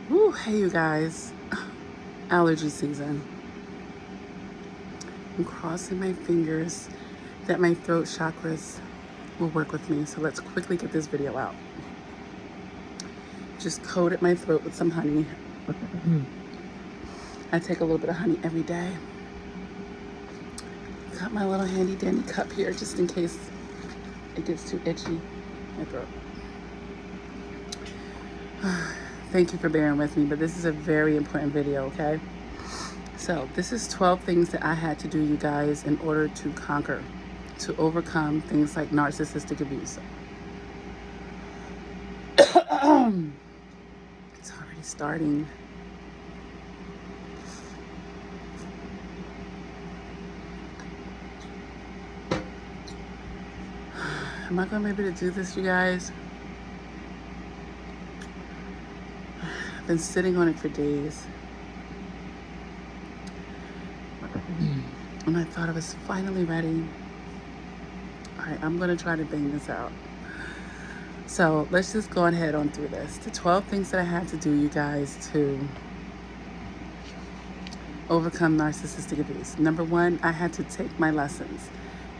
Woo, hey you guys. Allergy season. I'm crossing my fingers that my throat chakras will work with me. So let's quickly get this video out. Just coated my throat with some honey. I take a little bit of honey every day. Got my little handy dandy cup here just in case it gets too itchy in my throat. Thank you for bearing with me, but this is a very important video, okay? So this is 12 things that I had to do, you guys, in order to conquer, to overcome things like narcissistic abuse. It's already starting. Am I going to be able to do this, you guys? I've been sitting on it for days. And I thought I was finally ready. All right, I'm going to try to bang this out. So let's just go ahead on through this. The 12 things that I had to do, you guys, to overcome narcissistic abuse. Number one, I had to take my lessons.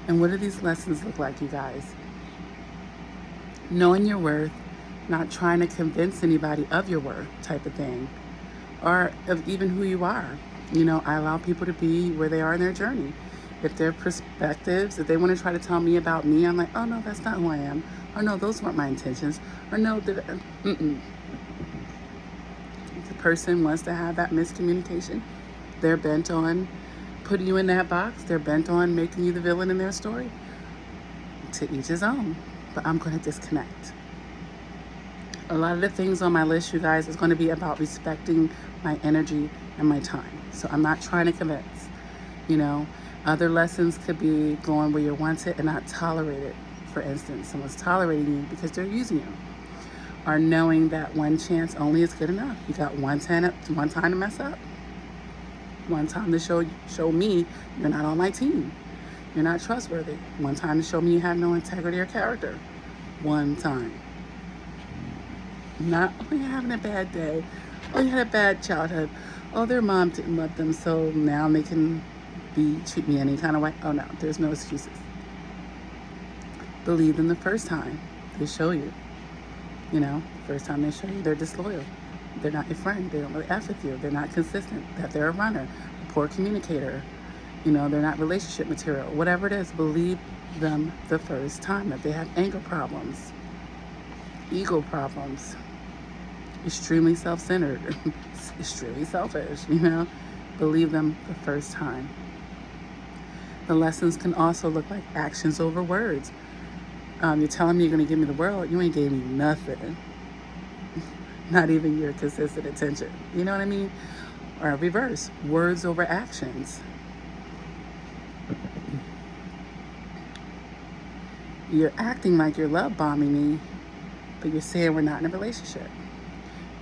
And what do these lessons look like, you guys? Knowing your worth, not trying to convince anybody of your worth type of thing, or of even who you are. You know, I allow people to be where they are in their journey. If their perspectives, if they want to try to tell me about me, I'm like, oh no, that's not who I am. Or no, those weren't my intentions. Or no, if the person wants to have that miscommunication, they're bent on putting you in that box. They're bent on making you the villain in their story. To each his own. But I'm going to disconnect. A lot of the things on my list, you guys, is going to be about respecting my energy and my time. So I'm not trying to convince, you know. Other lessons could be going where you're wanted and not tolerated. For instance, someone's tolerating you because they're using you. Or knowing that one chance only is good enough. You got one time to mess up. One time to show me you're not on my team. You're not trustworthy. One time to show me you have no integrity or character. One time. Not, oh, you're having a bad day. Oh, you had a bad childhood. Oh, their mom didn't love them, so now they can treat me any kind of way. Oh no, there's no excuses. Believe them the first time they show you. You know, first time they show you they're disloyal. They're not your friend. They don't really F with you. They're not consistent. That they're a runner, a poor communicator. You know, they're not relationship material. Whatever it is, believe them the first time. That they have anger problems, ego problems, extremely self-centered, extremely selfish, you know, believe them the first time. The lessons can also look like actions over words. You're telling me you're going to give me the world. You ain't gave me nothing. Not even your consistent attention. You know what I mean? Or reverse, words over actions. You're acting like you're love bombing me, but you're saying we're not in a relationship.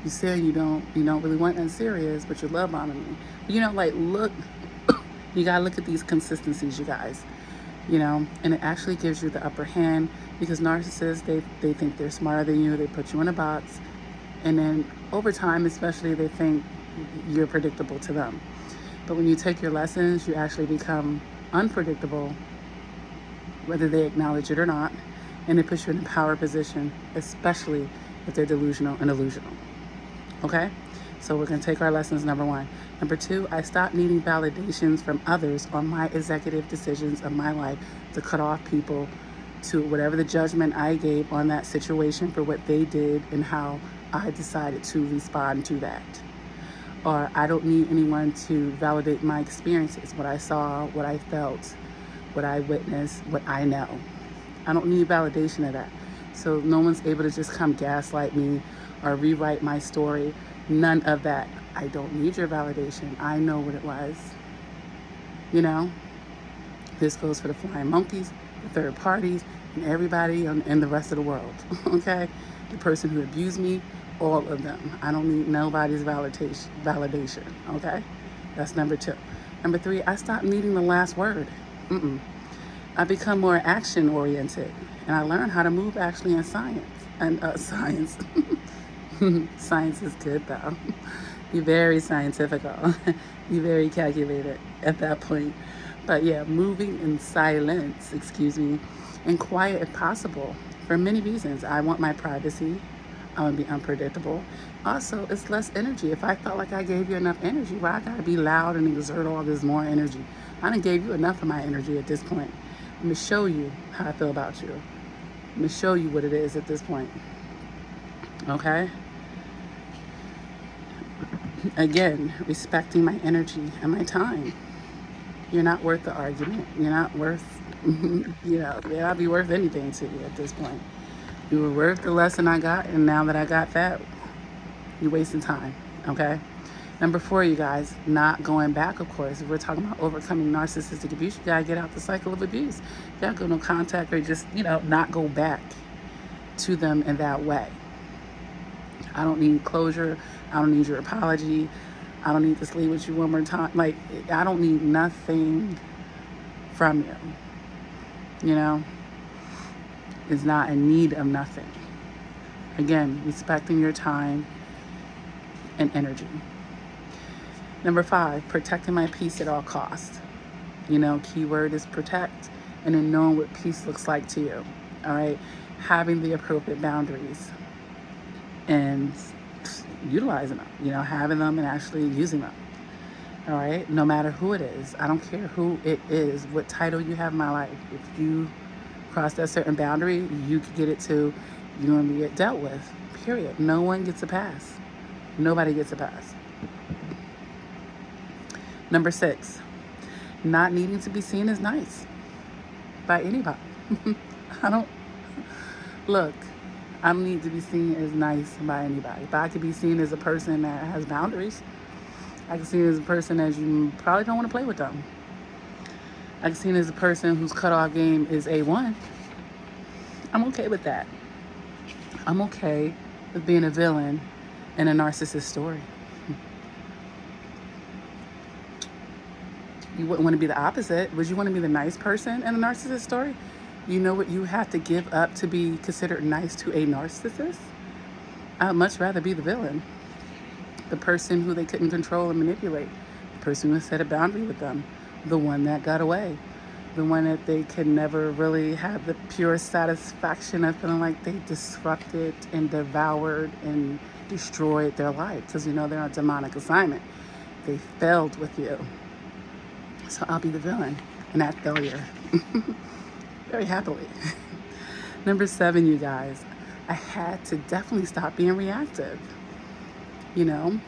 You say you don't really want nothing serious, but you're love bombing me. You know, like, look, you gotta look at these consistencies, you guys. You know, and it actually gives you the upper hand because narcissists, they think they're smarter than you. They put you in a box, and then over time, especially, they think you're predictable to them. But when you take your lessons, you actually become unpredictable, whether they acknowledge it or not, and it puts you in a power position, especially if they're delusional and illusional. Okay? So we're going to take our lessons, number one. Number two, I stopped needing validations from others on my executive decisions of my life to cut off people to whatever the judgment I gave on that situation for what they did and how I decided to respond to that. Or I don't need anyone to validate my experiences, what I saw, what I felt, what I witnessed, what I know. I don't need validation of that. So no one's able to just come gaslight me or rewrite my story. None of that. I don't need your validation. I know what it was. You know? This goes for the flying monkeys, the third parties, and everybody in the rest of the world. Okay? The person who abused me, all of them. I don't need nobody's validation. Okay? That's number two. Number three, I stopped needing the last word. I become more action-oriented And I learned how to move actually in science. And science. Science is good though. You're very scientifical. You're very calculated at that point. But yeah, moving in silence, excuse me, and quiet if possible for many reasons. I want my privacy. I want to be unpredictable. Also, it's less energy. If I felt like I gave you enough energy, why I gotta be loud and exert all this more energy? I done gave you enough of my energy at this point. Let me show you how I feel about you. Let me show you what it is at this point. Okay? Again, respecting my energy and my time. You're not worth the argument. You're not worth, you're not be worth anything to you at this point. You were worth the lesson I got, and now that I got that, you're wasting time, okay? Number 4, you guys, not going back, of course. If we're talking about overcoming narcissistic abuse, you gotta get out the cycle of abuse. You gotta go no contact or just, not go back to them in that way. I don't need closure. I don't need your apology. I don't need to sleep with you one more time. Like, I don't need nothing from you, It's not in need of nothing. Again, respecting your time and energy. Number 5, protecting my peace at all costs. Keyword is protect, and then knowing what peace looks like to you. All right, having the appropriate boundaries and utilizing them. Having them and actually using them. All right, no matter who it is. I don't care who it is, what title you have in my life. If you cross that certain boundary, you could get it to you and get dealt with. Period. No one gets a pass. Nobody gets a pass. Number 6, not needing to be seen as nice by anybody. Look, I don't need to be seen as nice by anybody, but I could be seen as a person that has boundaries. I can see you as a person as you probably don't want to play with them. I can see you as a person whose cutoff game is A1. I'm okay with that. I'm okay with being a villain in a narcissist story. You wouldn't want to be the opposite. Would you want to be the nice person in a narcissist story? You know what you have to give up to be considered nice to a narcissist? I'd much rather be the villain. The person who they couldn't control and manipulate. The person who set a boundary with them. The one that got away. The one that they could never really have the pure satisfaction of feeling like they disrupted and devoured and destroyed their life. Because they're on a demonic assignment. They failed with you. So I'll be the villain in that failure. Very happily. Number 7, you guys. I had to definitely stop being reactive. And,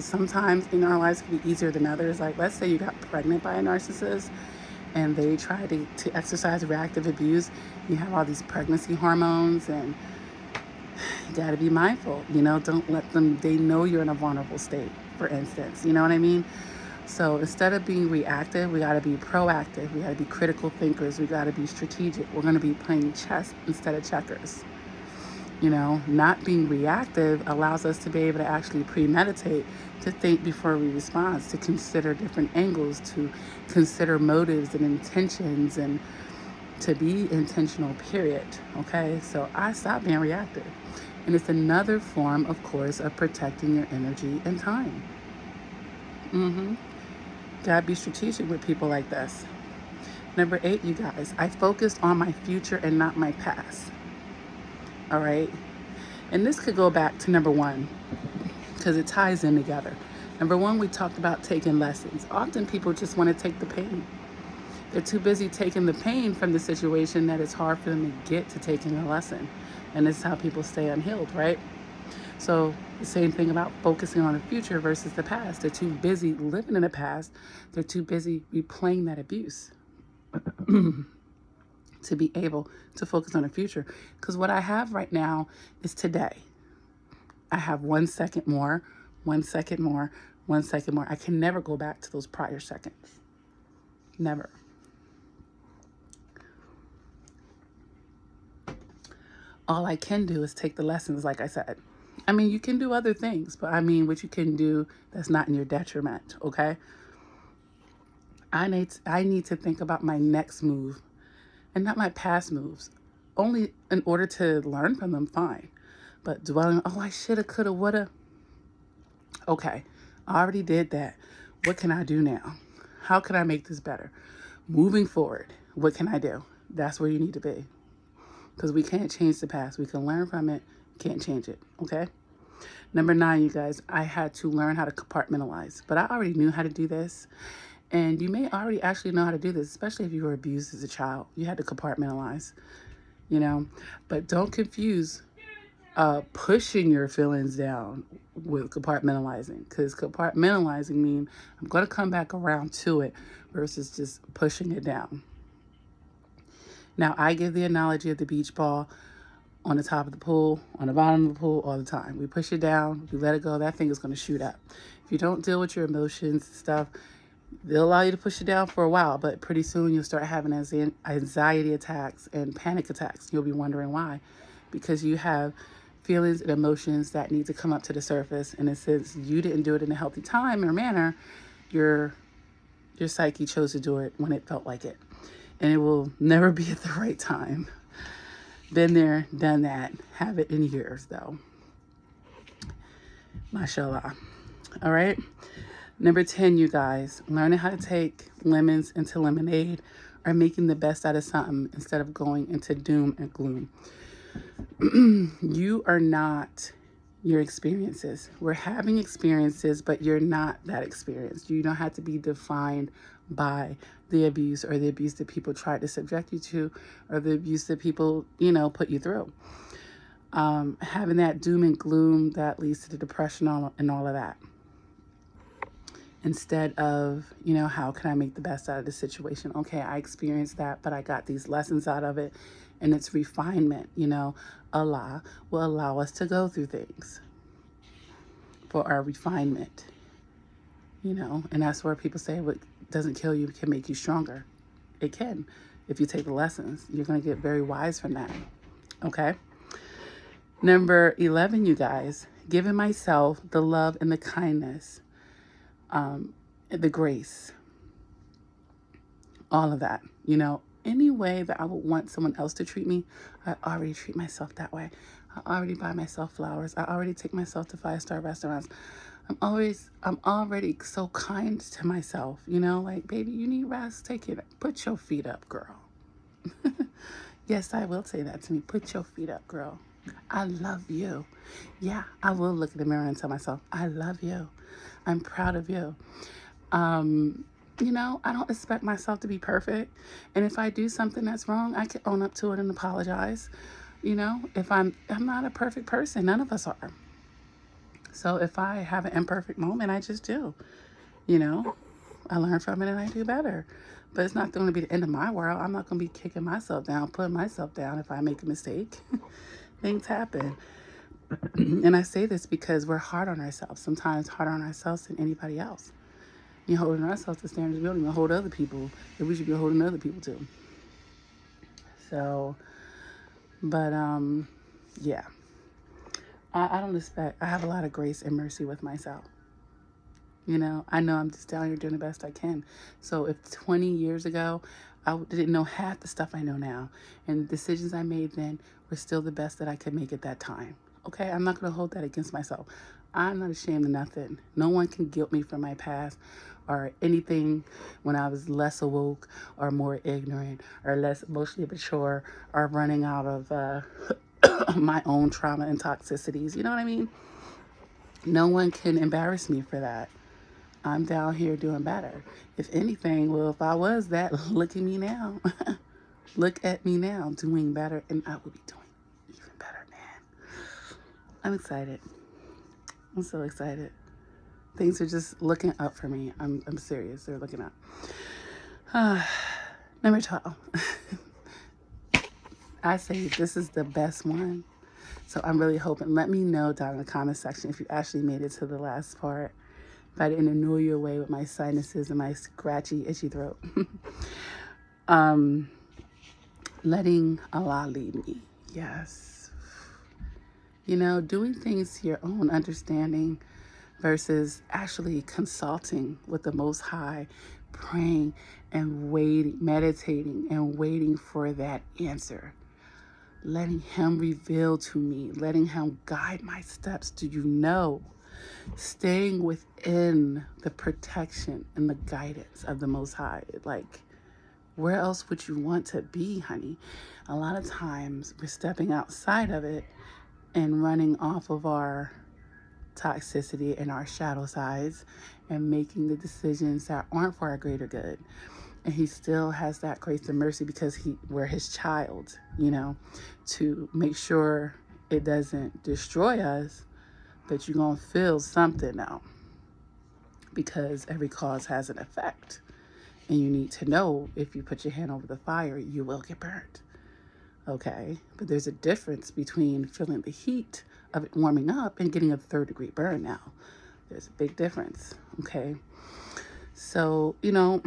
sometimes in our lives can be easier than others. Like, let's say you got pregnant by a narcissist and they try to exercise reactive abuse. You have all these pregnancy hormones and you got to be mindful. Don't let them, they know you're in a vulnerable state, for instance. You know what I mean? So instead of being reactive, we got to be proactive. We got to be critical thinkers. We got to be strategic. We're going to be playing chess instead of checkers. Not being reactive allows us to be able to actually premeditate, to think before we respond, to consider different angles, to consider motives and intentions, and to be intentional, period. Okay, so I stopped being reactive. And it's another form, of course, of protecting your energy and time. Gotta be strategic with people like this. Number 8, you guys, I focused on my future and not my past. All right. And this could go back to number 1 because it ties in together. Number 1, we talked about taking lessons. Often people just want to take the pain. They're too busy taking the pain from the situation that it's hard for them to get to taking a lesson. And this is how people stay unhealed, right? So the same thing about focusing on the future versus the past. They're too busy living in the past. They're too busy replaying that abuse. To be able to focus on the future. Because what I have right now is today. I have 1 second more, 1 second more, 1 second more. I can never go back to those prior seconds. Never. All I can do is take the lessons, like I said. I mean, you can do other things, but what you can do that's not in your detriment, okay? I need to think about my next move and not my past moves. Only in order to learn from them, fine. But dwelling, oh, I shoulda, coulda, woulda. Okay, I already did that. What can I do now? How can I make this better? Moving forward, what can I do? That's where you need to be. Because we can't change the past. We can learn from it, can't change it, okay? Number 9, you guys, I had to learn how to compartmentalize. But I already knew how to do this. And you may already actually know how to do this, especially if you were abused as a child. You had to compartmentalize, you know? But don't confuse pushing your feelings down with compartmentalizing. Because compartmentalizing means I'm going to come back around to it versus just pushing it down. Now, I give the analogy of the beach ball on the top of the pool, on the bottom of the pool all the time. We push it down, we let it go, that thing is going to shoot up. If you don't deal with your emotions and stuff, they'll allow you to push it down for a while, but pretty soon you'll start having anxiety attacks and panic attacks. You'll be wondering why. Because you have feelings and emotions that need to come up to the surface, and since you didn't do it in a healthy time or manner, your psyche chose to do it when it felt like it. And it will never be at the right time. Been there, done that. Have it in years, though. Mashallah. All right. Number 10, you guys. Learning how to take lemons into lemonade, or making the best out of something instead of going into doom and gloom. You are not your experiences. We're having experiences, but you're not that experience. You don't have to be defined by the abuse or the abuse that people tried to subject you to, or the abuse that people, put you through. Having that doom and gloom that leads to the depression and all of that. Instead of, how can I make the best out of the situation? Okay, I experienced that, but I got these lessons out of it, and it's refinement. Allah will allow us to go through things for our refinement, and that's where people say what doesn't kill you can make you stronger. It can. If you take the lessons, you're going to get very wise from that. Okay. Number 11, you guys, giving myself the love and the kindness, the grace, all of that, any way that I would want someone else to treat me, I already treat myself that way. I already buy myself flowers. I already take myself to 5-star restaurants. I'm already so kind to myself, like, baby, you need rest. Take it. Put your feet up, girl. Yes, I will say that to me. Put your feet up, girl. I love you. Yeah, I will look in the mirror and tell myself, I love you. I'm proud of you. I don't expect myself to be perfect. And if I do something that's wrong, I can own up to it and apologize. If I'm not a perfect person, none of us are. So if I have an imperfect moment, I just do. I learn from it and I do better. But it's not going to be the end of my world. I'm not going to be kicking myself down, putting myself down if I make a mistake. Things happen. And I say this because we're hard on ourselves. Sometimes harder on ourselves than anybody else. You're holding ourselves to standards we don't even hold other people that we should be holding other people to. So, but yeah. I don't expect, I have a lot of grace and mercy with myself. I know I'm just down here doing the best I can. So if 20 years ago, I didn't know half the stuff I know now, and the decisions I made then were still the best that I could make at that time. Okay, I'm not going to hold that against myself. I'm not ashamed of nothing. No one can guilt me for my past or anything when I was less awoke or more ignorant or less emotionally mature or running out of my own trauma and toxicities. You know what I mean? No one can embarrass me for that. I'm down here doing better. If anything, well, if I was that, look at me now. Look at me now doing better, and I will be doing even better, man. I'm excited. I'm so excited. Things are just looking up for me. I'm serious. They're looking up. Number 12. I say this is the best one. So I'm really hoping. Let me know down in the comment section if you actually made it to the last part. If I didn't annoy you away with my sinuses and my scratchy, itchy throat. Letting Allah lead me. Yes. Doing things to your own understanding versus actually consulting with the Most High praying and waiting, meditating and waiting for that answer. Letting him reveal to me, letting him guide my steps. Do you know? Staying within the protection and the guidance of the Most High. Like, where else would you want to be, honey? A lot of times we're stepping outside of it and running off of our toxicity and our shadow sides and making the decisions that aren't for our greater good. And he still has that grace and mercy because we're his child, you know, to make sure it doesn't destroy us, but you're going to feel something now, because every cause has an effect. And you need to know, if you put your hand over the fire, you will get burned. Okay? But there's a difference between feeling the heat of it warming up and getting a 3rd-degree burn now. There's a big difference. Okay? So, you know,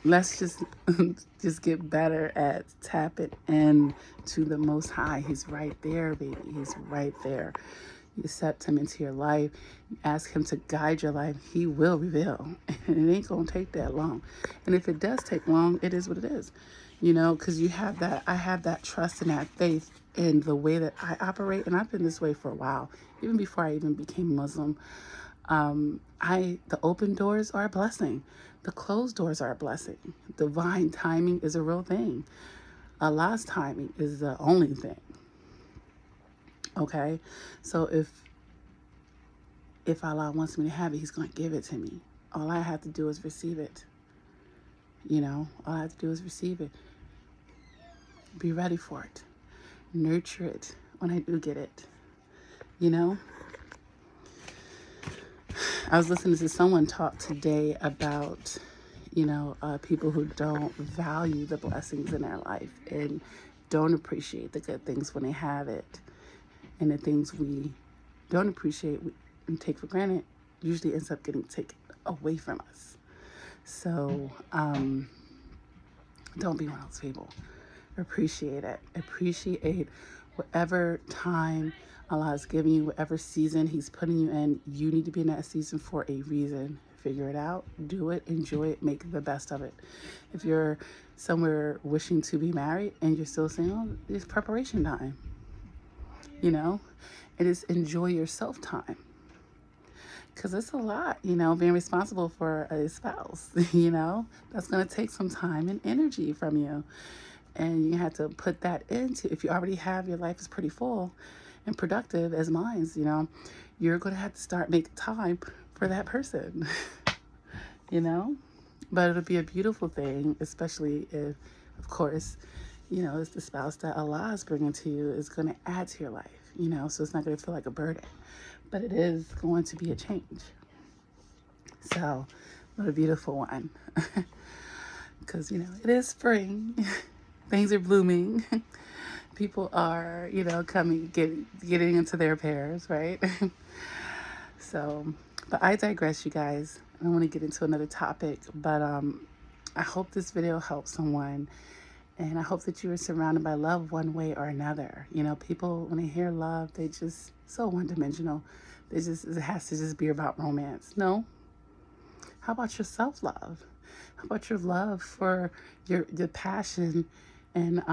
let's just get better at tapping into the Most High. He's right there, baby. He's right there. You accept him into your life. You ask him to guide your life. He will reveal. And it ain't going to take that long. And if it does take long, it is what it is. You know, because you have that, I have that trust and that faith in the way that I operate. And I've been this way for a while, even before I even became Muslim. The open doors are a blessing. The closed doors are a blessing. Divine timing is a real thing. Allah's timing is the only thing. Okay, so if Allah wants me to have it, he's going to give it to me. All I have to do is receive it. You know, all I have to do is receive it. Be ready for it. Nurture it when I do get it. You know, I was listening to someone talk today about, you know, people who don't value the blessings in their life and don't appreciate the good things when they have it. And the things we don't appreciate and take for granted usually ends up getting taken away from us. So don't be one of those people. Appreciate it. Appreciate whatever time Allah is giving you, whatever season he's putting you in. You need to be in that season for a reason. Figure it out, do it, enjoy it, make the best of it. If you're somewhere wishing to be married and you're still single, it's preparation time. You know, it is enjoy yourself time, because it's a lot, you know, being responsible for a spouse. You know, that's going to take some time and energy from you, and you have to put that into, if you already have, your life is pretty full and productive as mine's, you know, you're going to have to start making time for that person. You know, but it'll be a beautiful thing, especially if, of course, you know, it's the spouse that Allah is bringing to you is going to add to your life, you know, so it's not going to feel like a burden, but it is going to be a change. So, what a beautiful one. Because, you know, it is spring. Things are blooming. People are, you know, getting into their pairs, right? So, but I digress, you guys. I don't want to get into another topic, but I hope this video helps someone. And I hope that you are surrounded by love one way or another. You know, people, when they hear love, they just so one-dimensional. It has to just be about romance. No. How about your self-love? How about your love for your passion and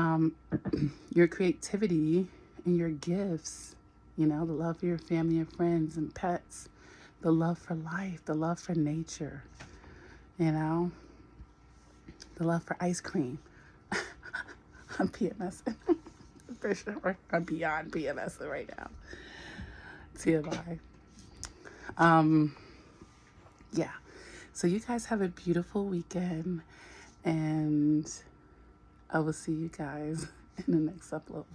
your creativity and your gifts? You know, the love for your family and friends and pets. The love for life. The love for nature. You know, the love for ice cream. I'm PMSing. For sure. I'm beyond PMSing right now. TMI. Yeah. So you guys have a beautiful weekend, and I will see you guys in the next upload.